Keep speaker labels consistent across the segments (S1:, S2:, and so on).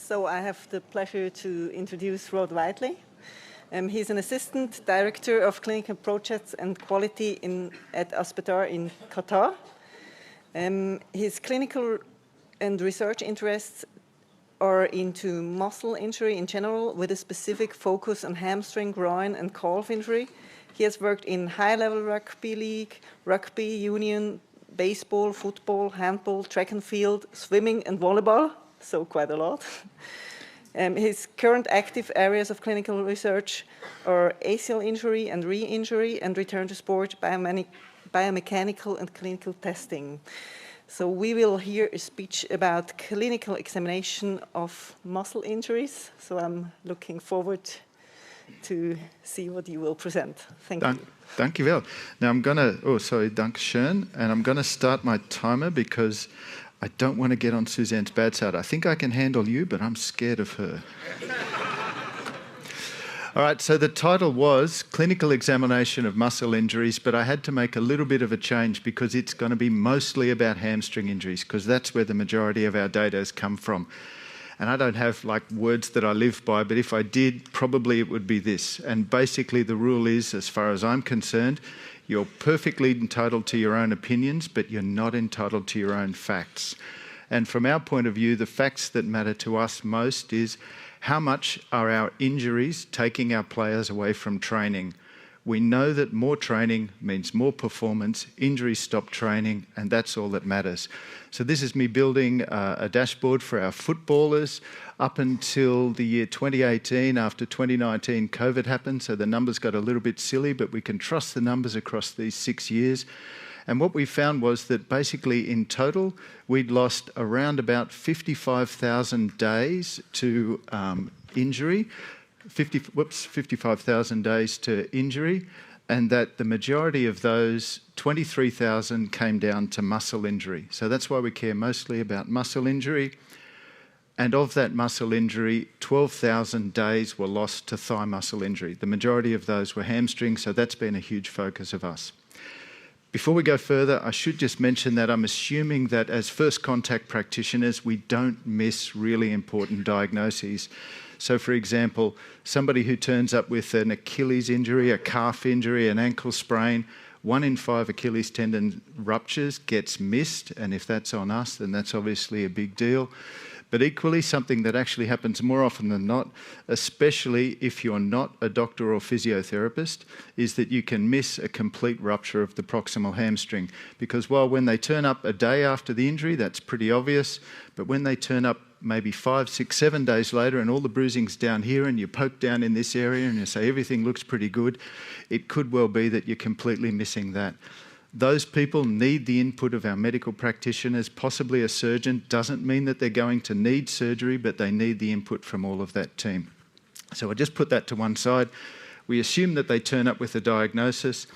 S1: So I have the pleasure to introduce Rod Whiteley. He's an Assistant Director of Clinical Projects and Quality at Aspetar in Qatar. His clinical and research interests are into muscle injury in general, with a specific focus on hamstring, groin, and calf injury. He has worked in high-level rugby league, rugby union, baseball, football, handball, track and field, swimming, and volleyball, so quite a lot. His current active areas of clinical research are ACL injury and re-injury and return to sport, biomechanical and clinical testing. So we will hear a speech about clinical examination of muscle injuries. So I'm looking forward to see what you will present. Thank you.
S2: Thank you well. Now I'm going to, Dankeschön, and I'm going to start my timer because I don't want to get on Suzanne's bad side. I think I can handle you, but I'm scared of her. All right, so the title was Clinical Examination of Muscle Injuries, but I had to make a little bit of a change because it's going to be mostly about hamstring injuries, because that's where the majority of our data has come from. And I don't have like words that I live by, but if I did, probably it would be this. And basically the rule is, as far as I'm concerned, you're perfectly entitled to your own opinions, but you're not entitled to your own facts. And from our point of view, the facts that matter to us most is how much are our injuries taking our players away from training? We know that more training means more performance, injuries stop training, and that's all that matters. So this is me building a dashboard for our footballers up until the year 2018. After 2019, COVID happened, so the numbers got a little bit silly, but we can trust the numbers across these 6 years. And what we found was that basically in total, we'd lost around about 55,000 days to injury, 55,000 days to injury, and that the majority of those, 23,000, came down to muscle injury. So that's why we care mostly about muscle injury. And of that muscle injury, 12,000 days were lost to thigh muscle injury. The majority of those were hamstrings, so that's been a huge focus of us. Before we go further, I should just mention that I'm assuming that as first contact practitioners, we don't miss really important diagnoses. So for example, somebody who turns up with an Achilles injury, a calf injury, an ankle sprain, 1 in 5 Achilles tendon ruptures gets missed, and if that's on us, then that's obviously a big deal. But equally, something that actually happens more often than not, especially if you're not a doctor or physiotherapist, is that you can miss a complete rupture of the proximal hamstring. Because while when they turn up a day after the injury, that's pretty obvious, but when they turn up maybe 5, 6, 7 days later and all the bruising's down here and you poke down in this area and you say everything looks pretty good, it could well be that you're completely missing that. Those people need the input of our medical practitioners, possibly a surgeon. Doesn't mean that they're going to need surgery, but they need the input from all of that team. So I'll just put that to one side. We assume that they turn up with a diagnosis,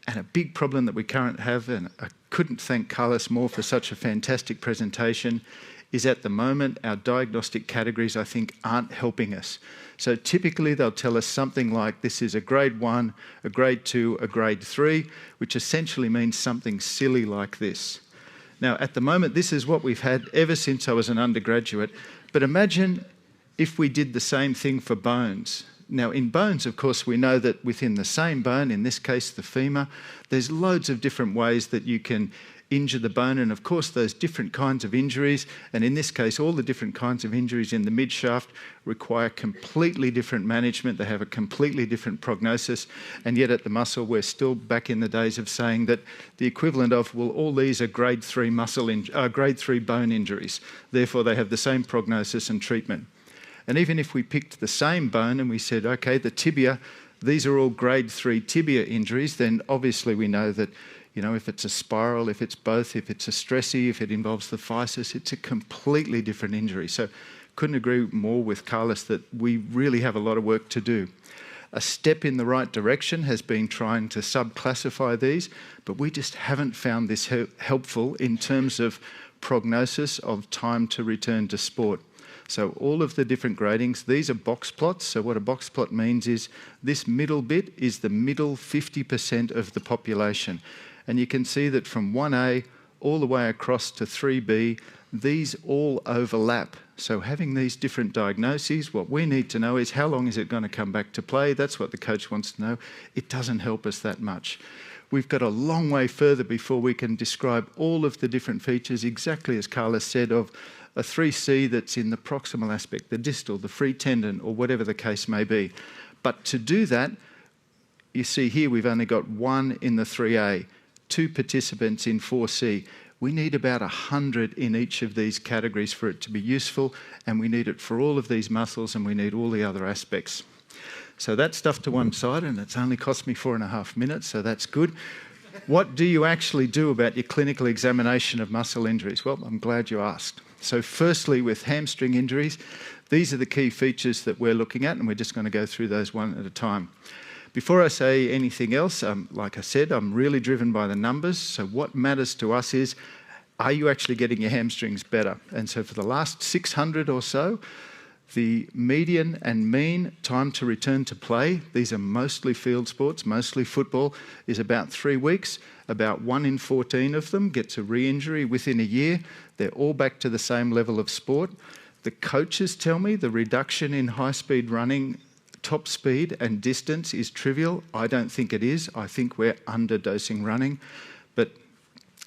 S2: and a big problem that we currently have, and I couldn't thank Carlos more for such a fantastic presentation, is at the moment our diagnostic categories, I think, aren't helping us. So typically they'll tell us something like this is a grade 1, a grade 2, a grade 3, which essentially means something silly like this. Now at the moment this is what we've had ever since I was an undergraduate, but imagine if we did the same thing for bones. Now in bones, of course, we know that within the same bone, in this case the femur, there's loads of different ways that you can injure the bone, and of course those different kinds of injuries, and in this case all the different kinds of injuries in the mid-shaft require completely different management. They have a completely different prognosis, and yet at the muscle we're still back in the days of saying that the equivalent of, well, all these are grade 3 grade 3 bone injuries, therefore they have the same prognosis and treatment. And even if we picked the same bone and we said, okay, the tibia, these are all grade 3 tibia injuries, then obviously we know that, you know, if it's a spiral, if it's both, if it's a stressy, if it involves the physis, it's a completely different injury. So couldn't agree more with Carlos that we really have a lot of work to do. A step in the right direction has been trying to subclassify these, but we just haven't found this helpful in terms of prognosis of time to return to sport. So all of the different gradings, these are box plots. So what a box plot means is this middle bit is the middle 50% of the population. And you can see that from 1A all the way across to 3B, these all overlap. So having these different diagnoses, what we need to know is how long is it going to come back to play? That's what the coach wants to know. It doesn't help us that much. We've got a long way further before we can describe all of the different features, exactly as Carlos said, of a 3C that's in the proximal aspect, the distal, the free tendon, or whatever the case may be. But to do that, you see here we've only got one in the 3A, 2 participants in 4C. We need about 100 in each of these categories for it to be useful, and we need it for all of these muscles, and we need all the other aspects. So that stuff to one side, and it's only cost me 4.5 minutes, so that's good. What do you actually do about your clinical examination of muscle injuries? Well, I'm glad you asked. So firstly, with hamstring injuries, these are the key features that we're looking at, and we're just going to go through those one at a time. Before I say anything else, like I said, I'm really driven by the numbers. So what matters to us is, are you actually getting your hamstrings better? And so for the last 600 or so, the median and mean time to return to play, these are mostly field sports, mostly football, is about 3 weeks. About 1 in 14 of them gets a re-injury within a year. They're all back to the same level of sport. The coaches tell me the reduction in high-speed running, top speed and distance is trivial. I don't think it is. I think we're underdosing running, but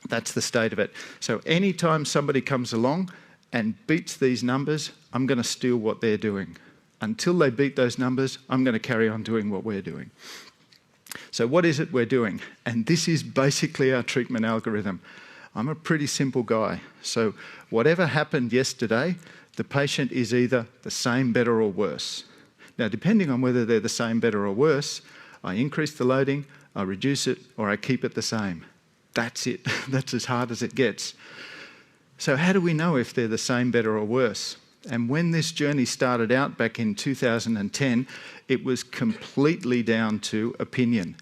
S2: that's the state of it. So anytime somebody comes along and beats these numbers, I'm going to steal what they're doing. Until they beat those numbers, I'm going to carry on doing what we're doing. So what is it we're doing? And this is basically our treatment algorithm. I'm a pretty simple guy. So whatever happened yesterday, the patient is either the same, better, or worse. Now, depending on whether they're the same, better, or worse, I increase the loading, I reduce it, or I keep it the same. That's it. That's as hard as it gets. So how do we know if they're the same, better, or worse? And when this journey started out back in 2010, it was completely down to opinion.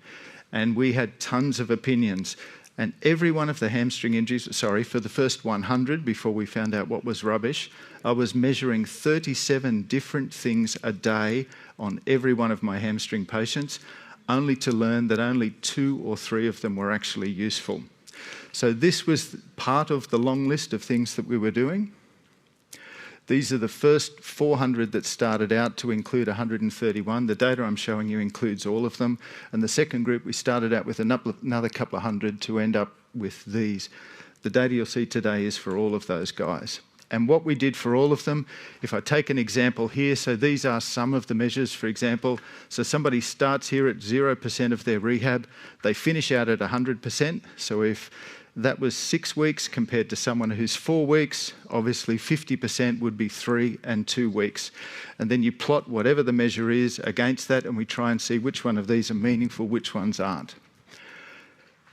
S2: And we had tons of opinions. And every one of the hamstring injuries, for the first 100, before we found out what was rubbish, I was measuring 37 different things a day on every one of my hamstring patients, only to learn that only 2 or 3 of them were actually useful. So this was part of the long list of things that we were doing. These are the first 400 that started out to include 131. The data I'm showing you includes all of them. And the second group, we started out with another couple of hundred to end up with these. The data you'll see today is for all of those guys. And what we did for all of them, if I take an example here, so these are some of the measures, for example. So somebody starts here at 0% of their rehab, they finish out at 100%. So if that was 6 weeks compared to someone who's 4 weeks, obviously 50% would be 3 and 2 weeks. And then you plot whatever the measure is against that, and we try and see which one of these are meaningful, which ones aren't.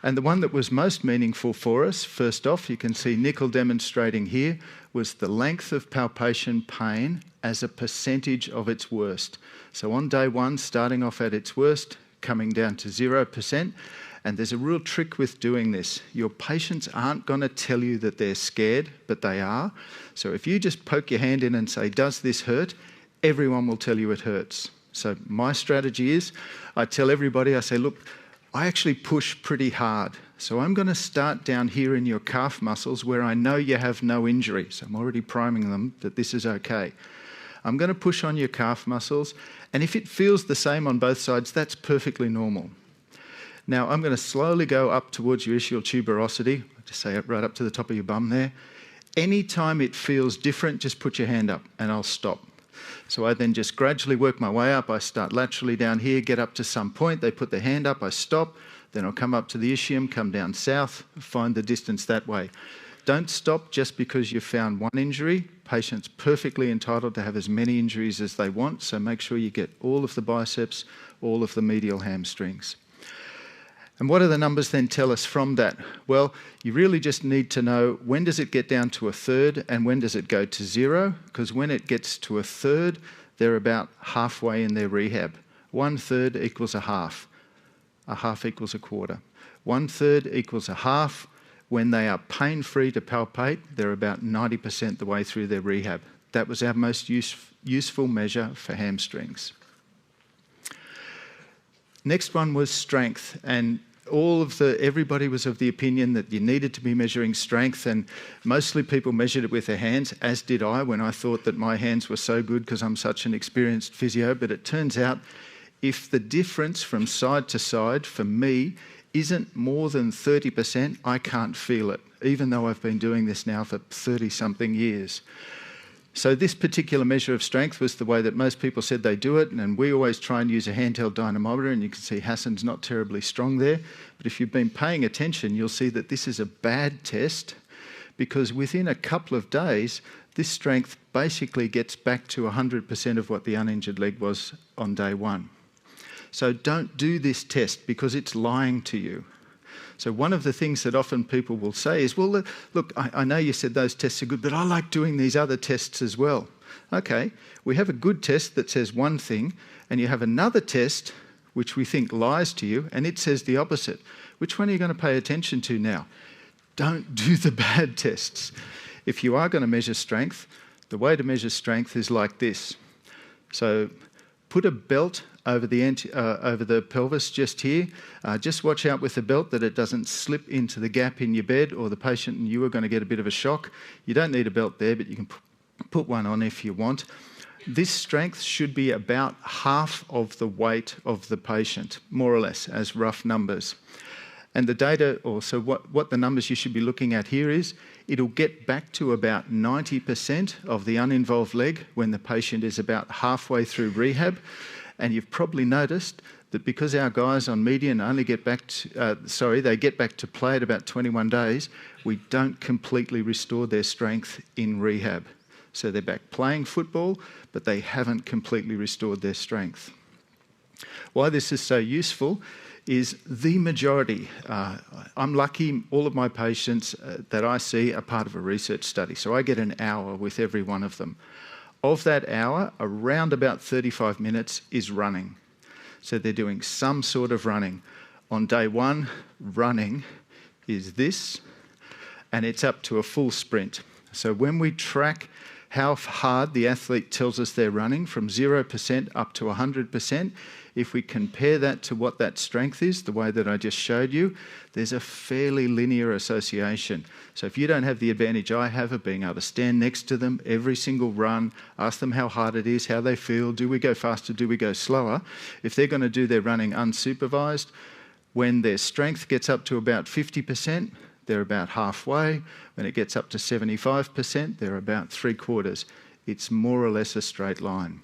S2: And the one that was most meaningful for us, first off, you can see nickel demonstrating here, was the length of palpation pain as a percentage of its worst. So on day 1, starting off at its worst, coming down to 0%. And there's a real trick with doing this. Your patients aren't going to tell you that they're scared, but they are. So if you just poke your hand in and say, does this hurt? Everyone will tell you it hurts. So my strategy is, I tell everybody, I say, look, I actually push pretty hard. So I'm going to start down here in your calf muscles where I know you have no injury. So I'm already priming them that this is okay. I'm going to push on your calf muscles. And if it feels the same on both sides, that's perfectly normal. Now I'm going to slowly go up towards your ischial tuberosity. I'll just say it right up to the top of your bum there. Anytime it feels different, just put your hand up and I'll stop. So I then just gradually work my way up. I start laterally down here, get up to some point. They put their hand up, I stop. Then I'll come up to the ischium, come down south, find the distance that way. Don't stop just because you've found one injury. Patients perfectly entitled to have as many injuries as they want. So make sure you get all of the biceps, all of the medial hamstrings. And what do the numbers then tell us from that? Well, you really just need to know when does it get down to a third and when does it go to 0? Because when it gets to a third, they're about halfway in their rehab. 1/3 equals a half. A half equals a quarter. 1/3 equals a half. When they are pain-free to palpate, they're about 90% the way through their rehab. That was our most useful measure for hamstrings. Next one was strength, and everybody was of the opinion that you needed to be measuring strength, and mostly people measured it with their hands, as did I when I thought that my hands were so good because I'm such an experienced physio. But it turns out if the difference from side to side for me isn't more than 30%, I can't feel it, even though I've been doing this now for 30-something years. So this particular measure of strength was the way that most people said they do it, and we always try and use a handheld dynamometer, and you can see Hassan's not terribly strong there. But if you've been paying attention, you'll see that this is a bad test, because within a couple of days, this strength basically gets back to 100% of what the uninjured leg was on day one. So don't do this test because it's lying to you. So one of the things that often people will say is, well, look, I know you said those tests are good, but I like doing these other tests as well. Okay, we have a good test that says one thing, and you have another test which we think lies to you, and it says the opposite. Which one are you going to pay attention to now? Don't do the bad tests. If you are going to measure strength, the way to measure strength is like this. So put a belt over the pelvis just here. Just watch out with the belt that it doesn't slip into the gap in your bed, or the patient and you are going to get a bit of a shock. You don't need a belt there, but you can put one on if you want. This strength should be about half of the weight of the patient, more or less, as rough numbers. And the data, or so what the numbers you should be looking at here is, it'll get back to about 90% of the uninvolved leg when the patient is about halfway through rehab. And you've probably noticed that because our guys on median only get back to, they get back to play at about 21 days, we don't completely restore their strength in rehab. So they're back playing football, but they haven't completely restored their strength. Why this is so useful is the majority. I'm lucky, all of my patients that I see are part of a research study, so I get an hour with every one of them. Of that hour, around about 35 minutes is running. So they're doing some sort of running. On day one, running is this, and it's up to a full sprint. So when we track how hard the athlete tells us they're running, from 0% up to 100%, if we compare that to what that strength is, the way that I just showed you, there's a fairly linear association. So if you don't have the advantage I have of being able to stand next to them every single run, ask them how hard it is, how they feel, do we go faster, do we go slower, if they're going to do their running unsupervised, when their strength gets up to about 50%, they're about halfway. When it gets up to 75%, they're about 3/4. It's more or less a straight line.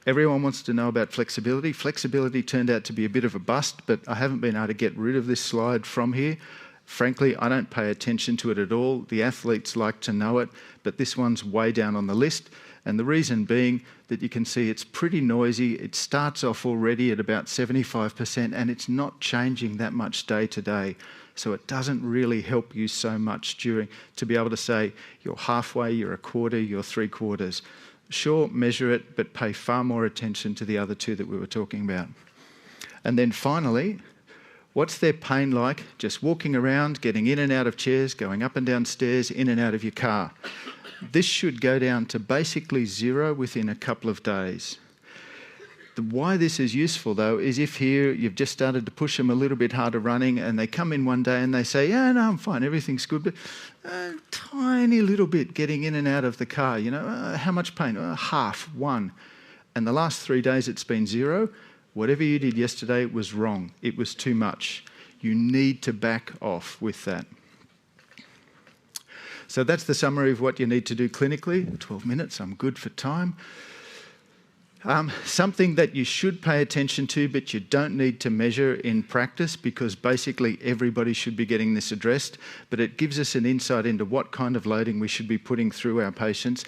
S2: Everyone wants to know about flexibility. Flexibility turned out to be a bit of a bust, but I haven't been able to get rid of this slide from here. Frankly, I don't pay attention to it at all. The athletes like to know it, but this one's way down on the list. And the reason being that you can see it's pretty noisy. It starts off already at about 75%, and it's not changing that much day to day. So it doesn't really help you so much to be able to say you're halfway, you're a quarter, you're 3/4. Sure, measure it, but pay far more attention to the other two that we were talking about. And then finally, what's their pain like just walking around, getting in and out of chairs, going up and down stairs, in and out of your car? This should go down to basically 0 within a couple of days. Why this is useful, though, is if here you've just started to push them a little bit harder running and they come in one day and they say, yeah, no, I'm fine, everything's good, but a tiny little bit getting in and out of the car, how much pain? Half, 1. And the last 3 days it's been 0. Whatever you did yesterday was wrong. It was too much. You need to back off with that. So that's the summary of what you need to do clinically. 12 minutes, I'm good for time. Something that you should pay attention to, but you don't need to measure in practice, because basically everybody should be getting this addressed, but it gives us an insight into what kind of loading we should be putting through our patients.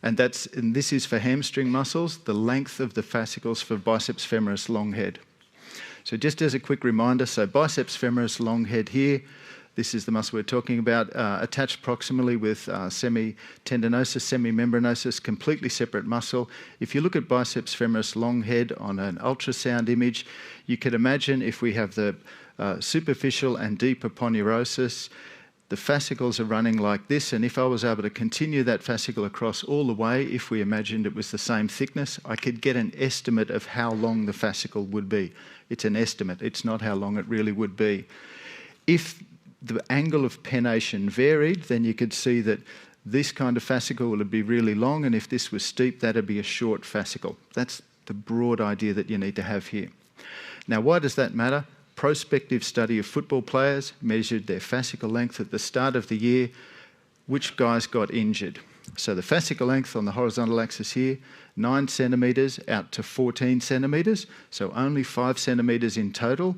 S2: And this is for hamstring muscles, the length of the fascicles for biceps femoris long head. So just as a quick reminder, so biceps femoris long head here, this is the muscle we're talking about, attached proximally with semitendinosus, semimembranosus, completely separate muscle. If you look at biceps femoris long head on an ultrasound image, you can imagine if we have the superficial and deep aponeurosis, the fascicles are running like this, and if I was able to continue that fascicle across all the way, if we imagined it was the same thickness, I could get an estimate of how long the fascicle would be. It's an estimate, it's not how long it really would be. If the angle of pennation varied, then you could see that this kind of fascicle would be really long, and if this was steep, that'd be a short fascicle. That's the broad idea that you need to have here. Now, why does that matter? Prospective study of football players measured their fascicle length at the start of the year, which guys got injured. So the fascicle length on the horizontal axis here, 9 centimetres out to 14 centimetres, so only 5 centimetres in total,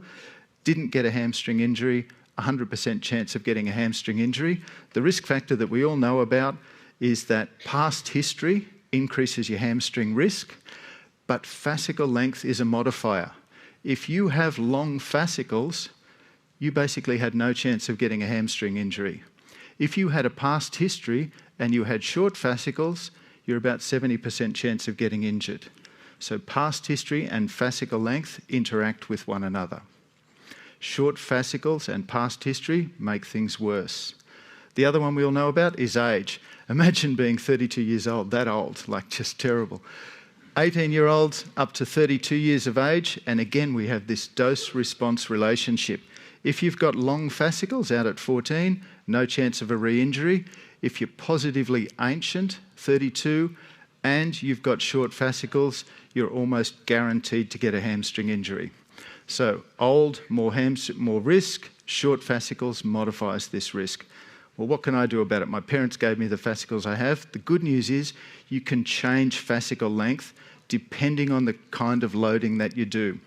S2: didn't get a hamstring injury, 100% chance of getting a hamstring injury. The risk factor that we all know about is that past history increases your hamstring risk, but fascicle length is a modifier. If you have long fascicles, you basically had no chance of getting a hamstring injury. If you had a past history and you had short fascicles, you're about 70% chance of getting injured. So past history and fascicle length interact with one another. Short fascicles and past history make things worse. The other one we all know about is age. Imagine being 32 years old, that old, like just terrible. 18-year-olds up to 32 years of age, and again we have this dose-response relationship. If you've got long fascicles out at 14, no chance of a re-injury. If you're positively ancient, 32, and you've got short fascicles, you're almost guaranteed to get a hamstring injury. So old, more risk, short fascicles modifies this risk. Well, what can I do about it? My parents gave me the fascicles I have. The good news is you can change fascicle length depending on the kind of loading that you do.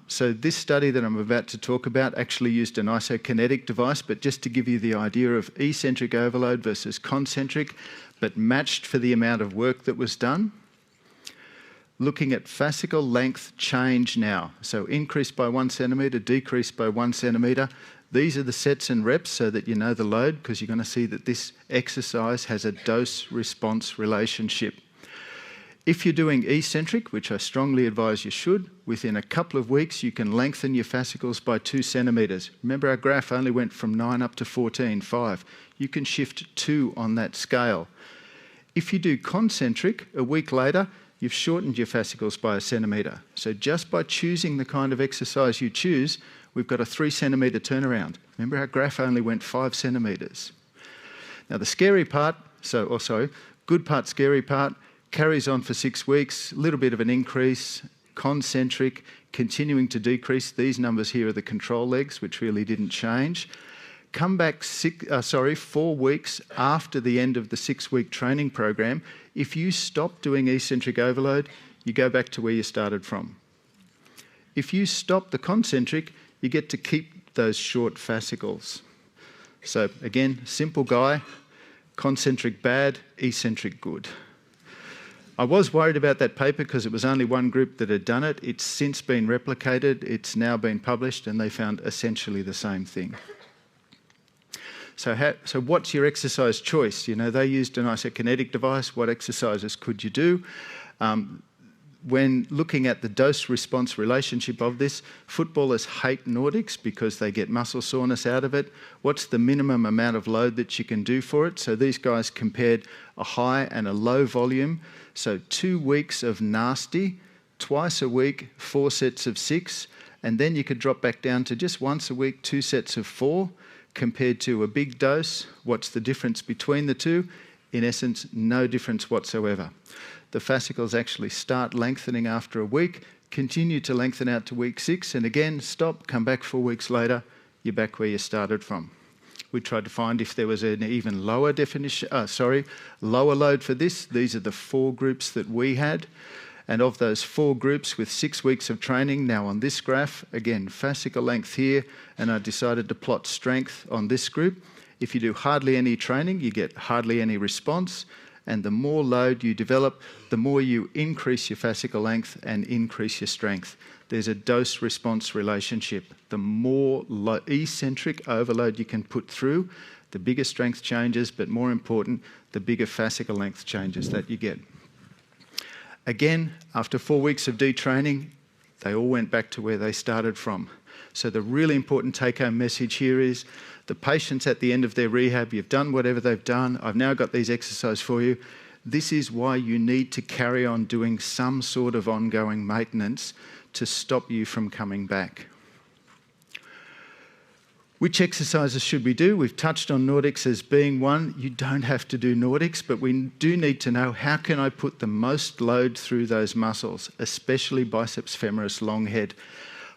S2: So this study that I'm about to talk about actually used an isokinetic device, but just to give you the idea of eccentric overload versus concentric, but matched for the amount of work that was done. Looking at fascicle length change now. So increased by 1 centimetre, decreased by 1 centimetre. These are the sets and reps so that you know the load, because you're going to see that this exercise has a dose-response relationship. If you're doing eccentric, which I strongly advise you should, within a couple of weeks you can lengthen your fascicles by 2 centimetres. Remember, our graph only went from 9 up to 14, 5. You can shift 2 on that scale. If you do concentric, a week later, you've shortened your fascicles by 1 centimetre. So just by choosing the kind of exercise you choose, we've got a 3 centimetre turnaround. Remember, our graph only went 5 centimetres. Now the scary part, good part, scary part, carries on for 6 weeks, a little bit of an increase, concentric, continuing to decrease. These numbers here are the control legs, which really didn't change. Come back 4 weeks after the end of the 6-week training program. If you stop doing eccentric overload, you go back to where you started from. If you stop the concentric, you get to keep those short fascicles. So again, simple guy, concentric bad, eccentric good. I was worried about that paper because it was only one group that had done it. It's since been replicated, it's now been published, and they found essentially the same thing. So what's your exercise choice? You know, they used an isokinetic device. What exercises could you do? When looking at the dose-response relationship of this, footballers hate Nordics because they get muscle soreness out of it. What's the minimum amount of load that you can do for it? So these guys compared a high and a low volume. So 2 weeks of nasty, twice a week, 4 sets of 6, and then you could drop back down to just once a week, 2 sets of 4, compared to a big dose. What's the difference between the two? In essence, no difference whatsoever. The fascicles actually start lengthening after a week, continue to lengthen out to week 6, and again, stop, come back 4 weeks later, you're back where you started from. We tried to find if there was an even lower lower load for this. These are the 4 groups that we had. And of those 4 groups with 6 weeks of training, now on this graph, again, fascicle length here, and I decided to plot strength on this group. If you do hardly any training, you get hardly any response. And the more load you develop, the more you increase your fascicle length and increase your strength. There's a dose-response relationship. The more eccentric overload you can put through, the bigger strength changes, but more important, the bigger fascicle length changes that you get. Again, after 4 weeks of detraining, they all went back to where they started from. So the really important take-home message here is The patient's at the end of their rehab, you've done whatever they've done, I've now got these exercises for you. This is why you need to carry on doing some sort of ongoing maintenance to stop you from coming back. Which exercises should we do? We've touched on Nordics as being one. You don't have to do Nordics, but we do need to know, how can I put the most load through those muscles, especially biceps femoris long head.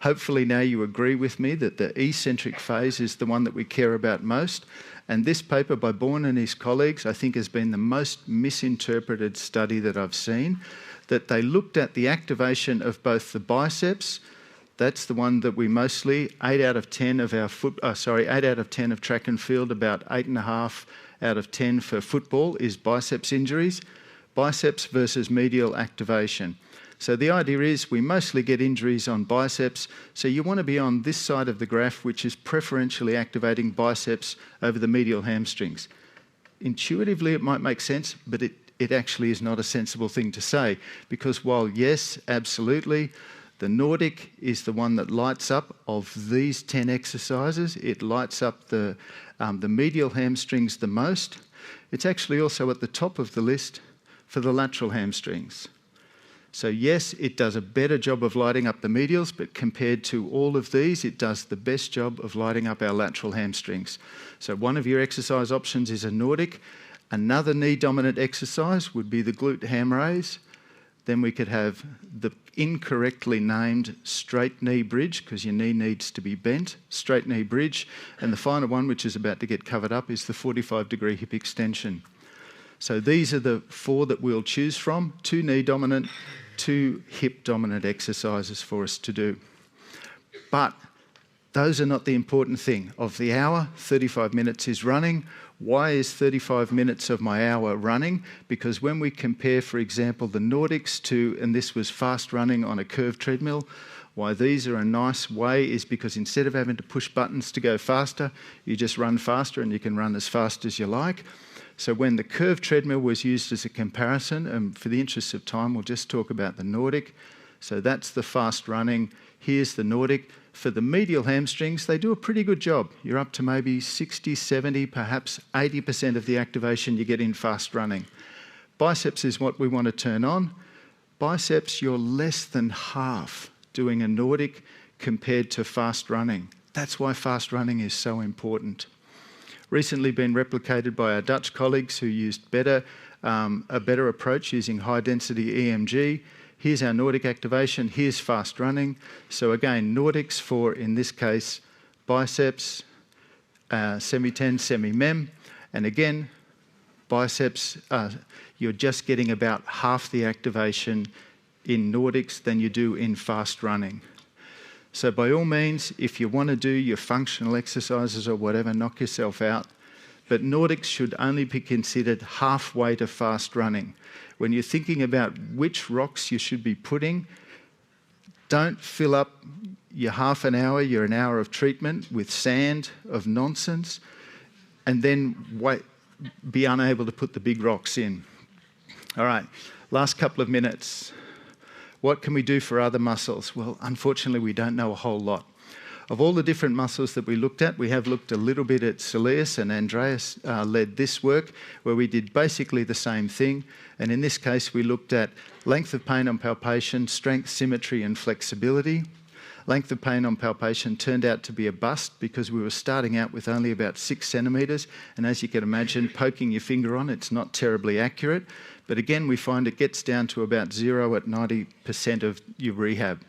S2: Hopefully now you agree with me that the eccentric phase is the one that we care about most. And this paper by Bourne and his colleagues, I think, has been the most misinterpreted study that I've seen, that they looked at the activation of both the biceps. That's the one that we mostly, 8 out of 10 of 8 out of 10 of track and field, about 8.5 out of 10 for football is biceps injuries, biceps versus medial activation. So the idea is we mostly get injuries on biceps, so you want to be on this side of the graph, which is preferentially activating biceps over the medial hamstrings. Intuitively it might make sense, but it actually is not a sensible thing to say, because while yes, absolutely, the Nordic is the one that lights up of these 10 exercises. It lights up the medial hamstrings the most. It's actually also at the top of the list for the lateral hamstrings. So yes, it does a better job of lighting up the medials, but compared to all of these, it does the best job of lighting up our lateral hamstrings. So one of your exercise options is a Nordic. Another knee-dominant exercise would be the glute ham raise. Then we could have the incorrectly named straight knee bridge, because your knee needs to be bent, straight knee bridge. And the final one, which is about to get covered up, is the 45-degree hip extension. So these are the 4 that we'll choose from, 2 knee dominant, 2 hip dominant exercises for us to do. But those are not the important thing. Of the hour, 35 minutes is running. Why is 35 minutes of my hour running? Because when we compare, for example, the Nordics to, and this was fast running on a curved treadmill, why these are a nice way is because instead of having to push buttons to go faster, you just run faster and you can run as fast as you like. So when the curved treadmill was used as a comparison, and for the interest of time, we'll just talk about the Nordic. So that's the fast running. Here's the Nordic. For the medial hamstrings, they do a pretty good job. You're up to maybe 60, 70, perhaps 80% of the activation you get in fast running. Biceps is what we want to turn on. Biceps, you're less than half doing a Nordic compared to fast running. That's why fast running is so important. Recently been replicated by our Dutch colleagues who used a better approach using high-density EMG. Here's our Nordic activation, here's fast running. So again, Nordics for, in this case, biceps, semi-ten, semi-mem. And again, biceps, you're just getting about half the activation in Nordics than you do in fast running. So by all means, if you want to do your functional exercises or whatever, knock yourself out. But Nordics should only be considered halfway to fast running. When you're thinking about which rocks you should be putting, don't fill up your half an hour, an hour of treatment with sand of nonsense, and then be unable to put the big rocks in. All right, last couple of minutes. What can we do for other muscles? Well, unfortunately, we don't know a whole lot. Of all the different muscles that we looked at, we have looked a little bit at soleus, and Andreas led this work where we did basically the same thing. And in this case, we looked at length of pain on palpation, strength, symmetry, and flexibility. Length of pain on palpation turned out to be a bust because we were starting out with only about 6 centimetres. And as you can imagine, poking your finger on it's not terribly accurate. But again, we find it gets down to about 0 at 90% of your rehab.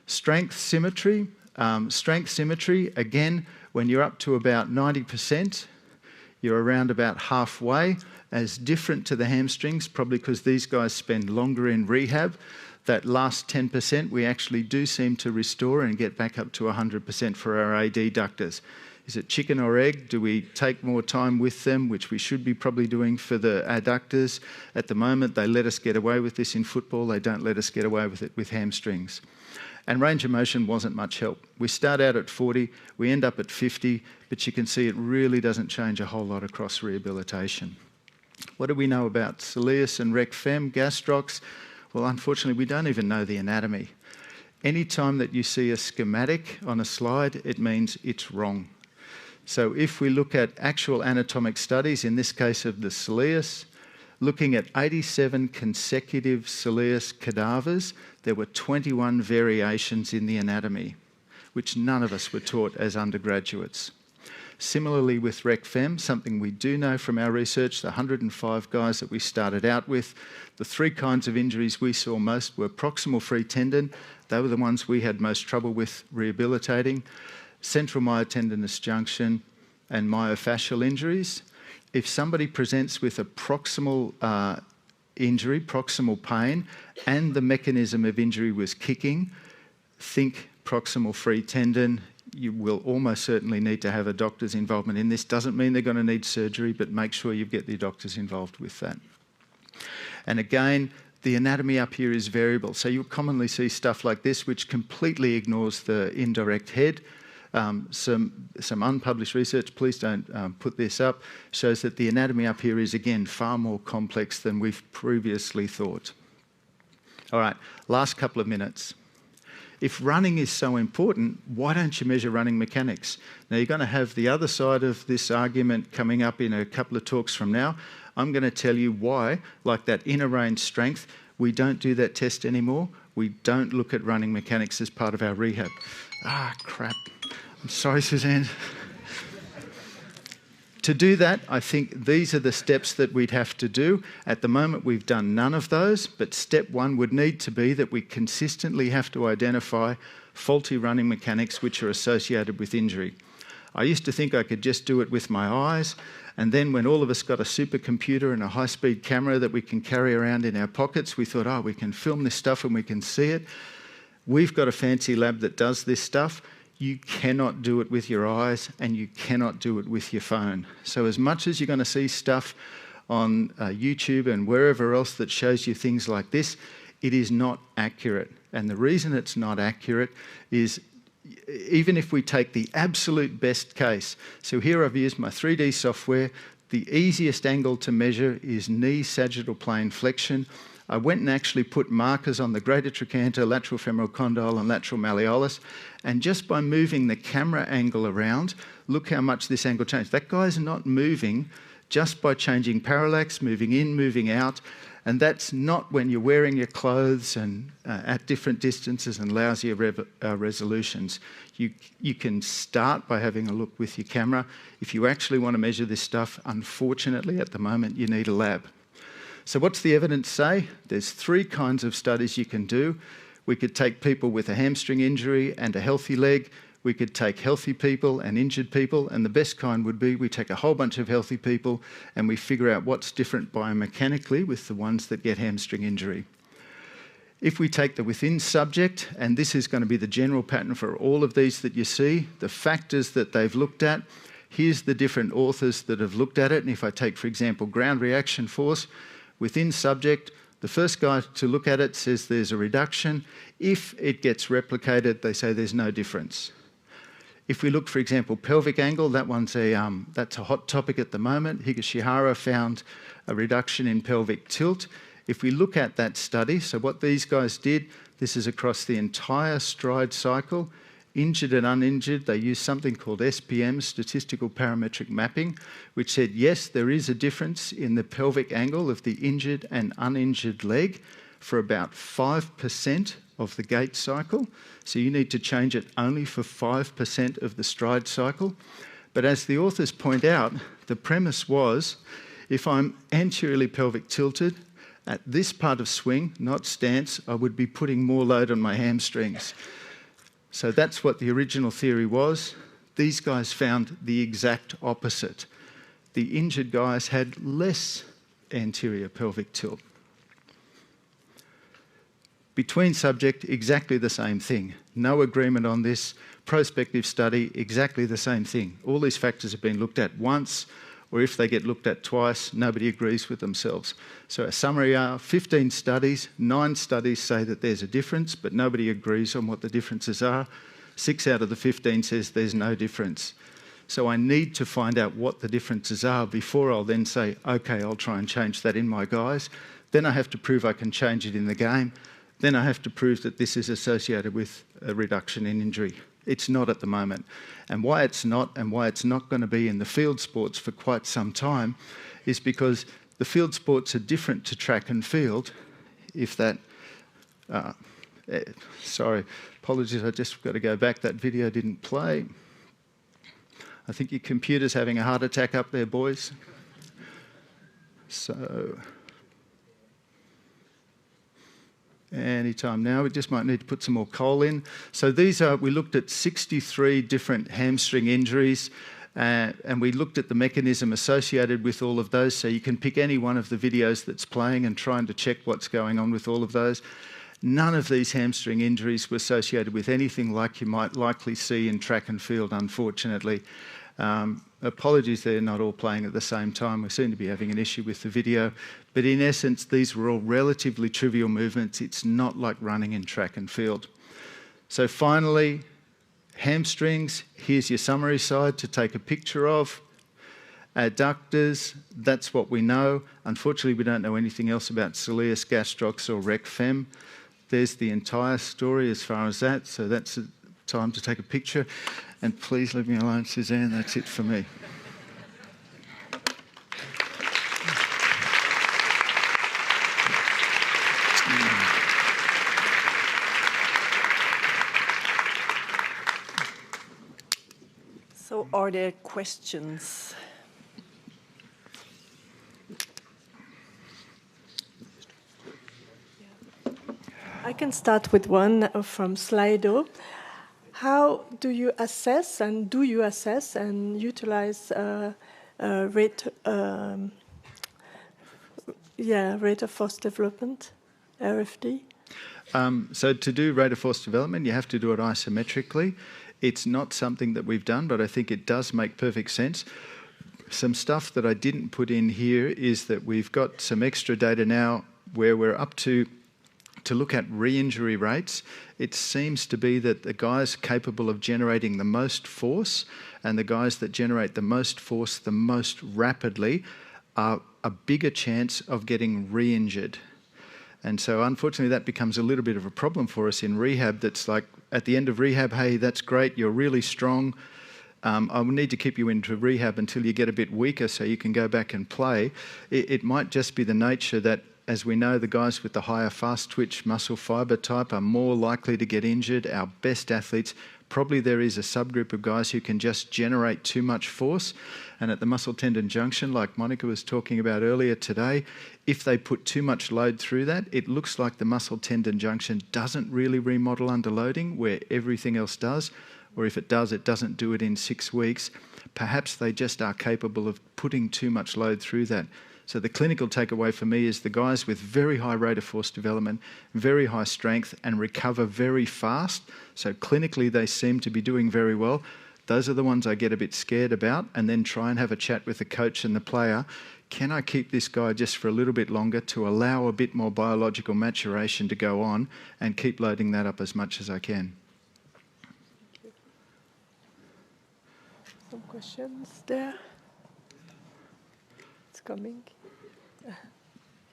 S2: Strength symmetry, again, when you're up to about 90%, you're around about halfway, as different to the hamstrings, probably because these guys spend longer in rehab. That last 10% we actually do seem to restore and get back up to 100% for our AD ductors. Is it chicken or egg? Do we take more time with them, which we should be probably doing for the adductors? At the moment, they let us get away with this in football. They don't let us get away with it with hamstrings. And range of motion wasn't much help. We start out at 40, we end up at 50, but you can see it really doesn't change a whole lot across rehabilitation. What do we know about soleus and rec fem, gastrocs? Well, unfortunately, we don't even know the anatomy. Any time that you see a schematic on a slide, it means it's wrong. So if we look at actual anatomic studies, in this case of the coleus, looking at 87 consecutive coleus cadavers, there were 21 variations in the anatomy, which none of us were taught as undergraduates. Similarly with Rec Fem, something we do know from our research, the 105 guys that we started out with, the 3 kinds of injuries we saw most were proximal free tendon. They were the ones we had most trouble with rehabilitating, central myotendinous junction and myofascial injuries. If somebody presents with a proximal injury, proximal pain, and the mechanism of injury was kicking, think proximal free tendon. You will almost certainly need to have a doctor's involvement in this. Doesn't mean they're going to need surgery, but make sure you get the doctors involved with that. And again, the anatomy up here is variable. So you'll commonly see stuff like this, which completely ignores the indirect head. Some unpublished research, please don't put this up, shows that the anatomy up here is, again, far more complex than we've previously thought. All right, last couple of minutes. If running is so important, why don't you measure running mechanics? Now, you're going to have the other side of this argument coming up in a couple of talks from now. I'm going to tell you why, like that inner range strength, we don't do that test anymore. We don't look at running mechanics as part of our rehab. Ah, crap. I'm sorry, Suzanne. To do that, I think these are the steps that we'd have to do. At the moment, we've done none of those, but step 1 would need to be that we consistently have to identify faulty running mechanics which are associated with injury. I used to think I could just do it with my eyes, and then when all of us got a supercomputer and a high-speed camera that we can carry around in our pockets, we thought, oh, we can film this stuff and we can see it. We've got a fancy lab that does this stuff. You cannot do it with your eyes and you cannot do it with your phone. So as much as you're going to see stuff on YouTube and wherever else that shows you things like this, it is not accurate. And the reason it's not accurate is even if we take the absolute best case, so here I've used my 3D software, the easiest angle to measure is knee sagittal plane flexion. I went and actually put markers on the greater trochanter, lateral femoral condyle and lateral malleolus, and just by moving the camera angle around, look how much this angle changed. That guy's not moving just by changing parallax, moving in, moving out, and that's not when you're wearing your clothes and at different distances and lousy resolutions. You can start by having a look with your camera. If you actually want to measure this stuff, unfortunately at the moment you need a lab. So what's the evidence say? There's 3 kinds of studies you can do. We could take people with a hamstring injury and a healthy leg. We could take healthy people and injured people, and the best kind would be we take a whole bunch of healthy people and we figure out what's different biomechanically with the ones that get hamstring injury. If we take the within subject, and this is going to be the general pattern for all of these that you see, the factors that they've looked at, here's the different authors that have looked at it. And if I take, for example, ground reaction force, within subject, the first guy to look at it says there's a reduction. If it gets replicated, they say there's no difference. If we look, for example, pelvic angle, that's a hot topic at the moment. Higashihara found a reduction in pelvic tilt. If we look at that study, so what these guys did, this is across the entire stride cycle, injured and uninjured, they used something called SPM, statistical parametric mapping, which said, yes, there is a difference in the pelvic angle of the injured and uninjured leg for about 5% of the gait cycle. So you need to change it only for 5% of the stride cycle. But as the authors point out, the premise was, if I'm anteriorly pelvic tilted, at this part of swing, not stance, I would be putting more load on my hamstrings. So that's what the original theory was. These guys found the exact opposite. The injured guys had less anterior pelvic tilt. Between subject, exactly the same thing. No agreement on this. Prospective study, exactly the same thing. All these factors have been looked at once, or if they get looked at twice, nobody agrees with themselves. So a summary are 15 studies, 9 studies say that there's a difference, but nobody agrees on what the differences are. 6 out of the 15 says there's no difference. So I need to find out what the differences are before I'll then say, okay, I'll try and change that in my guys. Then I have to prove I can change it in the game. Then I have to prove that this is associated with a reduction in injury. It's not at the moment. And why it's not going to be in the field sports for quite some time is because the field sports are different to track and field. If that, sorry, apologies, I just got to go back. That video didn't play. I think your computer's having a heart attack up there, boys. So, anytime now, we just might need to put some more coal in. So these are, we looked at 63 different hamstring injuries, and we looked at the mechanism associated with all of those. So you can pick any one of the videos that's playing and trying to check what's going on with all of those. None of these hamstring injuries were associated with anything like you might likely see in track and field, unfortunately. Apologies, they're not all playing at the same time. We seem to be having an issue with the video. But in essence, these were all relatively trivial movements. It's not like running in track and field. So finally, hamstrings, here's your summary side to take a picture of. Adductors, that's what we know. Unfortunately, we don't know anything else about soleus, gastrocs or rec fem. There's the entire story as far as that. So that's the time to take a picture. And please leave me alone, Suzanne. That's it for me.
S1: So are there questions?
S3: I can start with one from Slido. How do you assess and utilize rate of force development, RFD?
S2: So to do rate of force development, you have to do it isometrically. It's not something that we've done, but I think it does make perfect sense. Some stuff that I didn't put in here is that we've got some extra data now where we're up to look at re-injury rates. It seems to be that the guys capable of generating the most force and the guys that generate the most force the most rapidly are a bigger chance of getting re-injured. And so unfortunately that becomes a little bit of a problem for us in rehab. That's like at the end of rehab, hey, that's great, you're really strong. I will need to keep you into rehab until you get a bit weaker so you can go back and play. It might just be the nature that, as we know, the guys with the higher fast twitch muscle fibre type are more likely to get injured. Our best athletes, probably there is a subgroup of guys who can just generate too much force. And at the muscle tendon junction, like Monica was talking about earlier today, if they put too much load through that, it looks like the muscle tendon junction doesn't really remodel under loading where everything else does. Or if it does, it doesn't do it in 6 weeks. Perhaps they just are capable of putting too much load through that. So the clinical takeaway for me is the guys with very high rate of force development, very high strength, and recover very fast. So clinically, they seem to be doing very well. Those are the ones I get a bit scared about, and then try and have a chat with the coach and the player. Can I keep this guy just for a little bit longer to allow a bit more biological maturation to go on and keep loading that up as much as I can?
S3: Some questions there. It's coming.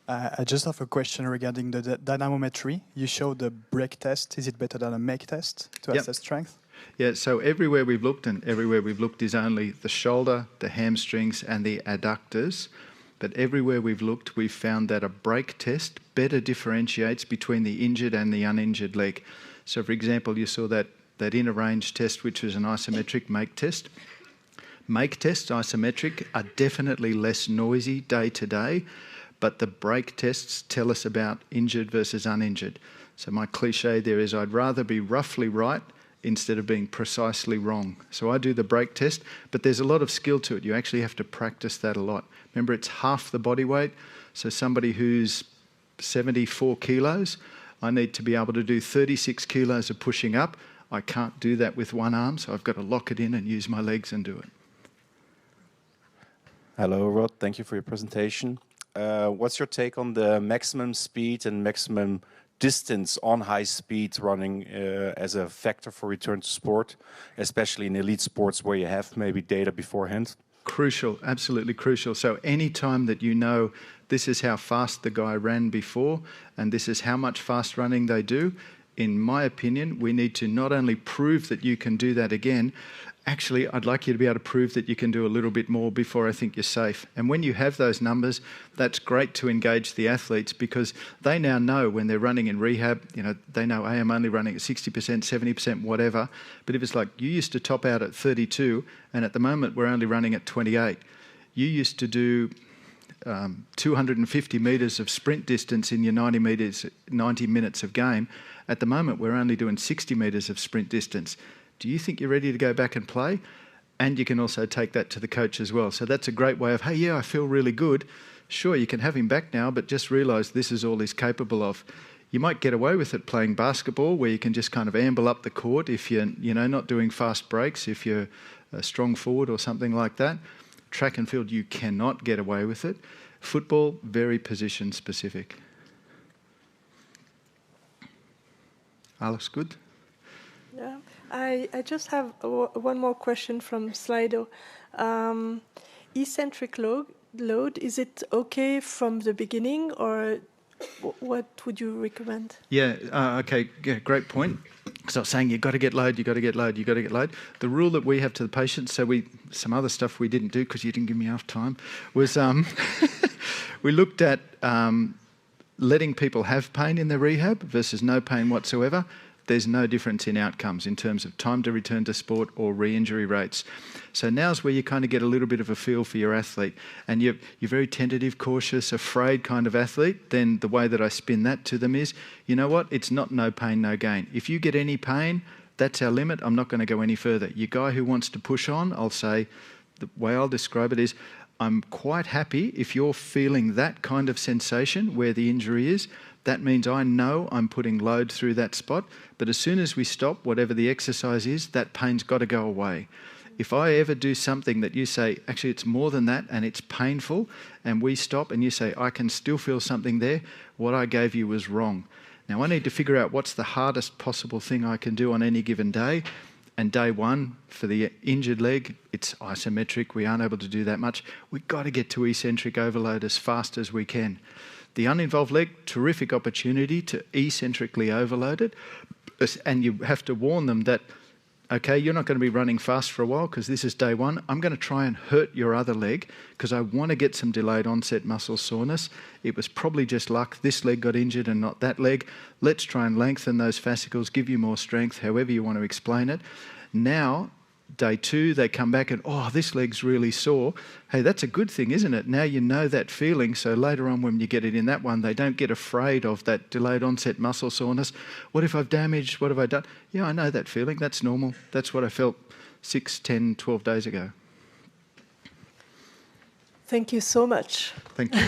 S4: I just have a question regarding the dynamometry. You showed the break test. Is it better than a make test to assess strength?
S2: Yeah, so everywhere we've looked, and everywhere we've looked is only the shoulder, the hamstrings, and the adductors. But everywhere we've looked, we've found that a break test better differentiates between the injured and the uninjured leg. So, for example, you saw that inner range test, which was an isometric make test. Make tests, isometric, are definitely less noisy day to day, but the break tests tell us about injured versus uninjured. So my cliche there is I'd rather be roughly right instead of being precisely wrong. So I do the break test, but there's a lot of skill to it. You actually have to practice that a lot. Remember, it's half the body weight. So somebody who's 74 kilos, I need to be able to do 36 kilos of pushing up. I can't do that with one arm, so I've got to lock it in and use my legs and do it.
S5: Hello, Rod. Thank you for your presentation. What's your take on the maximum speed and maximum distance on high speed running as a factor for return to sport, especially in elite sports where you have maybe data beforehand?
S2: Crucial, absolutely crucial. So any time that you know this is how fast the guy ran before and this is how much fast running they do, in my opinion, we need to not only prove that you can do that again, actually, I'd like you to be able to prove that you can do a little bit more before I think you're safe. And when you have those numbers, that's great to engage the athletes, because they now know when they're running in rehab, they know, hey, I'm only running at 60%, 70%, whatever. But if it's like, you used to top out at 32, and at the moment we're only running at 28. You used to do 250 metres of sprint distance in your 90 minutes of game. At the moment, we're only doing 60 metres of sprint distance. Do you think you're ready to go back and play? And you can also take that to the coach as well. So that's a great way of, hey, yeah, I feel really good. Sure, you can have him back now, but just realise this is all he's capable of. You might get away with it playing basketball, where you can just kind of amble up the court if you're not doing fast breaks, if you're a strong forward or something like that. Track and field, you cannot get away with it. Football, very position specific. Alex, good?
S3: Yeah, I just have one more question from Slido. Eccentric load, is it okay from the beginning, or what would you recommend?
S2: Yeah, okay, yeah, great point. Because I was saying, you've got to get load, you've got to get load, you've got to get load. The rule that we have to the patients, so some other stuff we didn't do because you didn't give me enough time, was we looked at letting people have pain in their rehab versus no pain whatsoever. There's no difference in outcomes in terms of time to return to sport or re-injury rates. So now's where you kind of get a little bit of a feel for your athlete. And you're very tentative, cautious, afraid kind of athlete. Then the way that I spin that to them is, you know what? It's not no pain, no gain. If you get any pain, that's our limit. I'm not going to go any further. Your guy who wants to push on, I'll say, the way I'll describe it is, I'm quite happy if you're feeling that kind of sensation where the injury is. That means I know I'm putting load through that spot. But as soon as we stop, whatever the exercise is, that pain's got to go away. If I ever do something that you say, actually it's more than that and it's painful, and we stop and you say, I can still feel something there, what I gave you was wrong. Now I need to figure out what's the hardest possible thing I can do on any given day. And day one, for the injured leg, it's isometric. We aren't able to do that much. We've got to get to eccentric overload as fast as we can. The uninvolved leg, terrific opportunity to eccentrically overload it. And you have to warn them that, okay, you're not going to be running fast for a while because this is day one. I'm going to try and hurt your other leg because I want to get some delayed onset muscle soreness. It was probably just luck. This leg got injured and not that leg. Let's try and lengthen those fascicles, give you more strength, however you want to explain it. Now, day two, they come back and, oh, this leg's really sore. Hey, that's a good thing, isn't it? Now you know that feeling, so later on when you get it in that one, they don't get afraid of that delayed onset muscle soreness. What if I've damaged? What have I done? Yeah, I know that feeling. That's normal. That's what I felt 6, 10, 12 days ago.
S3: Thank you so much.
S2: Thank you.